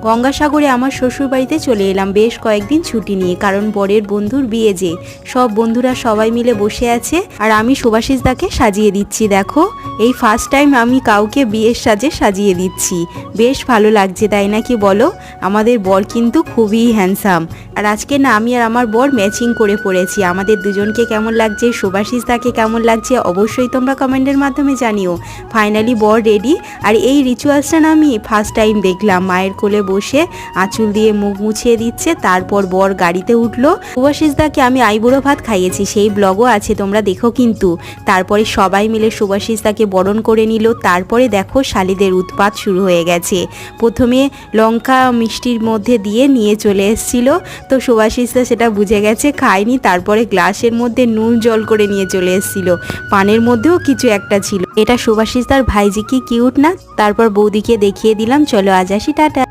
গঙ্গাসাগরে আমার শ্বশুরবাড়িতে চলে এলাম বেশ কয়েকদিন ছুটি নিয়ে, কারণ বরের বন্ধুর বিয়ে, যে সব বন্ধুরা সবাই মিলে বসে আছে আর আমি শুভাশিস দাকে সাজিয়ে দিচ্ছি। দেখো, এই ফার্স্ট টাইম আমি কাউকে বিয়ের সাজে সাজিয়ে দিচ্ছি, বেশ ভালো লাগছে তাই না কি বলো? আমাদের বর কিন্তু খুবই হ্যান্ডসাম, আর আজকে না আমি আর আমার বর ম্যাচিং করে পড়েছি। আমাদের দুজনকে কেমন লাগছে, শুভাশিস দাকে কেমন লাগছে অবশ্যই তোমরা কমেন্টের মাধ্যমে জানিও। ফাইনালি বর রেডি, আর এই রিচুয়ালসটা না আমি ফার্স্ট টাইম দেখলাম। মায়ের কোলে বসে আঁচল দিয়ে মুখ মুছিয়ে দিচ্ছে, তারপর বর গাড়িতে উঠলো। শুভাশিস দাকে আমি আইবুড়ো ভাত খাইয়েছি, সেই ব্লগও আছে, তোমরা দেখো কিন্তু। তারপরে সবাই মিলে শুভাশিস দাকে বরণ করে নিল। তারপরে দেখো শালিদের উৎপাত শুরু হয়ে গেছে। প্রথমে লঙ্কা মিষ্টির মধ্যে দিয়ে নিয়ে চলে এসেছিল, তো শুভাশিস দা সেটা বুঝে গেছে, খায়নি। তারপরে গ্লাসের মধ্যে নুন জল করে নিয়ে চলে এসেছিল, পানের মধ্যেও কিছু একটা ছিল। এটা শুভাশিস দার ভাইজি, কি কিউট না। তারপর বৌদিকে দেখিয়ে দিলাম, চলো আজ আসি, টাটা।